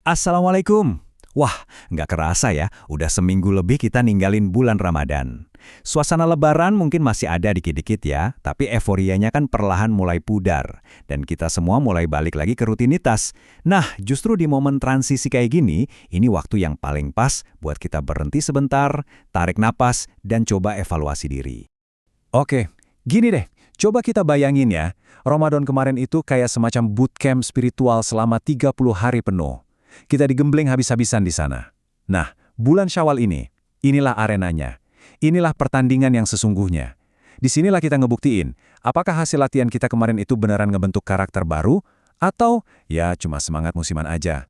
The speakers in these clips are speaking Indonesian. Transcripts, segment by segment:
Assalamualaikum. Wah, nggak kerasa ya, udah seminggu lebih kita ninggalin bulan Ramadan. Suasana lebaran mungkin masih ada dikit-dikit ya, tapi euforianya kan perlahan mulai pudar. Dan kita semua mulai balik lagi ke rutinitas. Nah, justru di momen transisi kayak gini, ini waktu yang paling pas buat kita berhenti sebentar, tarik napas, dan coba evaluasi diri. Oke, gini deh, coba kita bayangin ya, Ramadan kemarin itu kayak semacam bootcamp spiritual selama 30 hari penuh. Kita digembleng habis-habisan di sana. Nah, bulan Syawal ini, inilah arenanya. Inilah pertandingan yang sesungguhnya. Disinilah kita ngebuktiin, apakah hasil latihan kita kemarin itu beneran ngebentuk karakter baru, atau ya cuma semangat musiman aja.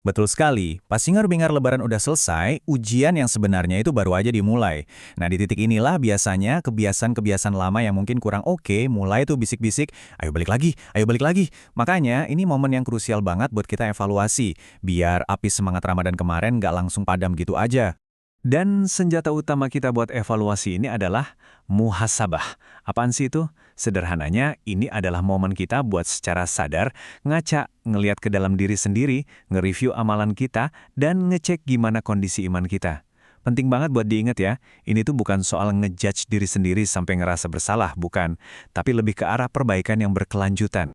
Betul sekali, pas hingar-bingar lebaran udah selesai, ujian yang sebenarnya itu baru aja dimulai. Nah, di titik inilah biasanya kebiasaan-kebiasaan lama yang mungkin kurang oke, mulai tuh bisik-bisik, ayo balik lagi, ayo balik lagi. Makanya, ini momen yang krusial banget buat kita evaluasi, biar api semangat Ramadan kemarin nggak langsung padam gitu aja. Dan senjata utama kita buat evaluasi ini adalah muhasabah. Apaan sih itu? Sederhananya, ini adalah momen kita buat secara sadar ngaca, ngelihat ke dalam diri sendiri, nge-review amalan kita, dan ngecek gimana kondisi iman kita. Penting banget buat diingat ya, ini tuh bukan soal ngejudge diri sendiri sampai ngerasa bersalah, bukan. Tapi lebih ke arah perbaikan yang berkelanjutan.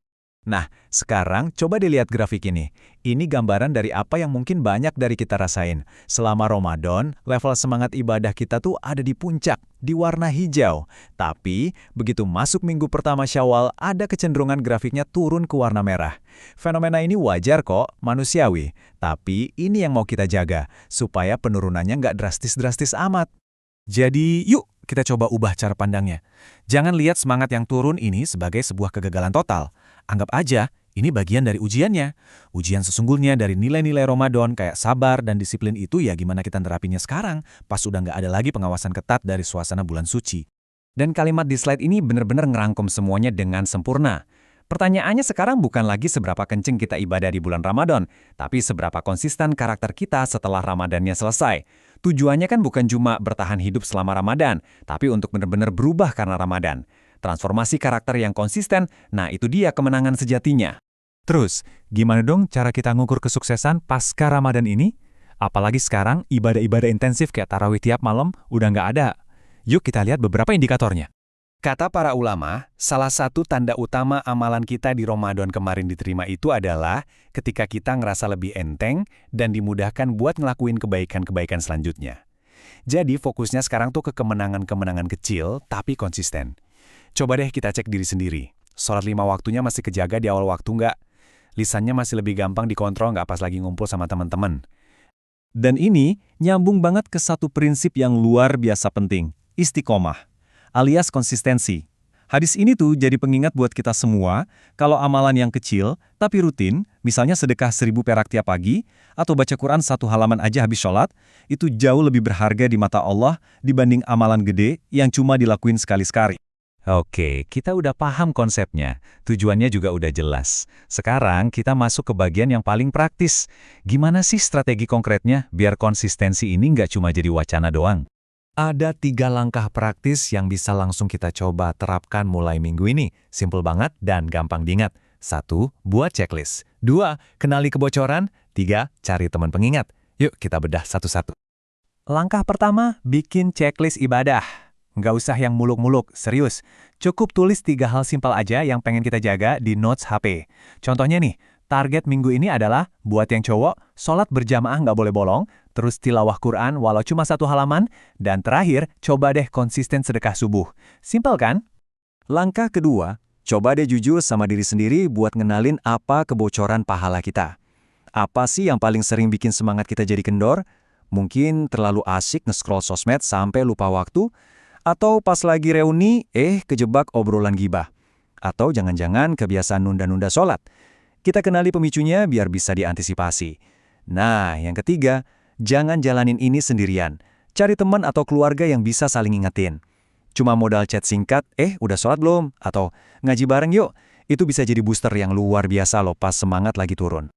Nah, sekarang coba dilihat grafik ini. Ini gambaran dari apa yang mungkin banyak dari kita rasain. Selama Ramadan, level semangat ibadah kita tuh ada di puncak, di warna hijau. Tapi, begitu masuk minggu pertama Syawal, ada kecenderungan grafiknya turun ke warna merah. Fenomena ini wajar kok, manusiawi. Tapi, ini yang mau kita jaga, supaya penurunannya nggak drastis-drastis amat. Jadi, yuk kita coba ubah cara pandangnya. Jangan lihat semangat yang turun ini sebagai sebuah kegagalan total. Anggap aja, ini bagian dari ujiannya. Ujian sesungguhnya dari nilai-nilai Ramadan kayak sabar dan disiplin itu ya gimana kita nerapinnya sekarang, pas udah nggak ada lagi pengawasan ketat dari suasana bulan suci. Dan kalimat di slide ini benar-benar ngerangkum semuanya dengan sempurna. Pertanyaannya sekarang bukan lagi seberapa kenceng kita ibadah di bulan Ramadan, tapi seberapa konsisten karakter kita setelah Ramadannya selesai. Tujuannya kan bukan cuma bertahan hidup selama Ramadan, tapi untuk benar-benar berubah karena Ramadan. Transformasi karakter yang konsisten, nah itu dia kemenangan sejatinya. Terus, gimana dong cara kita ngukur kesuksesan pasca Ramadan ini? Apalagi sekarang ibadah-ibadah intensif kayak tarawih tiap malam udah nggak ada. Yuk kita lihat beberapa indikatornya. Kata para ulama, salah satu tanda utama amalan kita di Ramadan kemarin diterima itu adalah ketika kita ngerasa lebih enteng dan dimudahkan buat ngelakuin kebaikan-kebaikan selanjutnya. Jadi fokusnya sekarang tuh ke kemenangan-kemenangan kecil tapi konsisten. Coba deh kita cek diri sendiri. Sholat 5 waktunya masih kejaga di awal waktu nggak? Lisannya masih lebih gampang dikontrol nggak pas lagi ngumpul sama teman-teman? Dan ini nyambung banget ke satu prinsip yang luar biasa penting, istiqomah, alias konsistensi. Hadis ini tuh jadi pengingat buat kita semua, kalau amalan yang kecil tapi rutin, misalnya sedekah 1000 perak tiap pagi, atau baca Quran 1 halaman aja habis sholat, itu jauh lebih berharga di mata Allah dibanding amalan gede yang cuma dilakuin sekali-sekali. Oke, kita udah paham konsepnya. Tujuannya juga udah jelas. Sekarang kita masuk ke bagian yang paling praktis. Gimana sih strategi konkretnya biar konsistensi ini nggak cuma jadi wacana doang? Ada 3 langkah praktis yang bisa langsung kita coba terapkan mulai minggu ini. Simple banget dan gampang diingat. 1. Buat checklist. 2. Kenali kebocoran. 3. Cari teman pengingat. Yuk kita bedah satu-satu. Langkah pertama, bikin checklist ibadah. Nggak usah yang muluk-muluk, serius. Cukup tulis 3 hal simpel aja yang pengen kita jaga di notes HP. Contohnya nih, target minggu ini adalah, buat yang cowok, sholat berjamaah nggak boleh bolong, terus tilawah Quran walau cuma 1 halaman, dan terakhir, coba deh konsisten sedekah subuh. Simpel kan? Langkah kedua, coba deh jujur sama diri sendiri buat ngenalin apa kebocoran pahala kita. Apa sih yang paling sering bikin semangat kita jadi kendor? Mungkin terlalu asik nge-scroll sosmed sampai lupa waktu, atau pas lagi reuni, kejebak obrolan gibah. Atau jangan-jangan kebiasaan nunda-nunda sholat. Kita kenali pemicunya biar bisa diantisipasi. Nah, yang ketiga, jangan jalanin ini sendirian. Cari teman atau keluarga yang bisa saling ingetin. Cuma modal chat singkat, udah sholat belum? Atau ngaji bareng yuk. Itu bisa jadi booster yang luar biasa loh pas semangat lagi turun.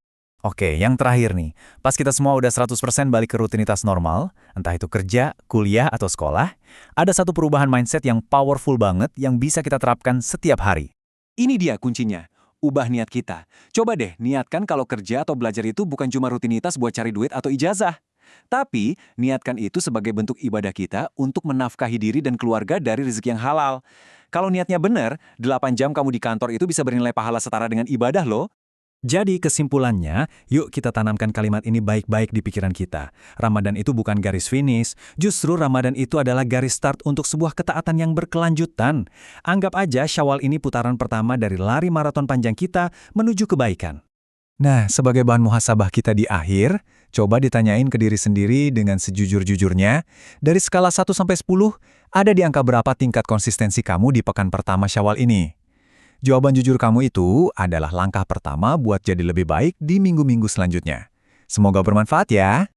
Oke, yang terakhir nih. Pas kita semua udah 100% balik ke rutinitas normal, entah itu kerja, kuliah, atau sekolah, ada satu perubahan mindset yang powerful banget yang bisa kita terapkan setiap hari. Ini dia kuncinya. ubah niat kita. Coba deh, niatkan kalau kerja atau belajar itu bukan cuma rutinitas buat cari duit atau ijazah. Tapi, niatkan itu sebagai bentuk ibadah kita untuk menafkahi diri dan keluarga dari rezeki yang halal. Kalau niatnya benar, 8 jam kamu di kantor itu bisa bernilai pahala setara dengan ibadah loh. Jadi kesimpulannya, yuk kita tanamkan kalimat ini baik-baik di pikiran kita. Ramadan itu bukan garis finish, justru Ramadan itu adalah garis start untuk sebuah ketaatan yang berkelanjutan. Anggap aja Syawal ini putaran pertama dari lari maraton panjang kita menuju kebaikan. Nah, sebagai bahan muhasabah kita di akhir, coba ditanyain ke diri sendiri dengan sejujur-jujurnya, dari skala 1 sampai 10, ada di angka berapa tingkat konsistensi kamu di pekan pertama Syawal ini? Jawaban jujur kamu itu adalah langkah pertama buat jadi lebih baik di minggu-minggu selanjutnya. Semoga bermanfaat ya.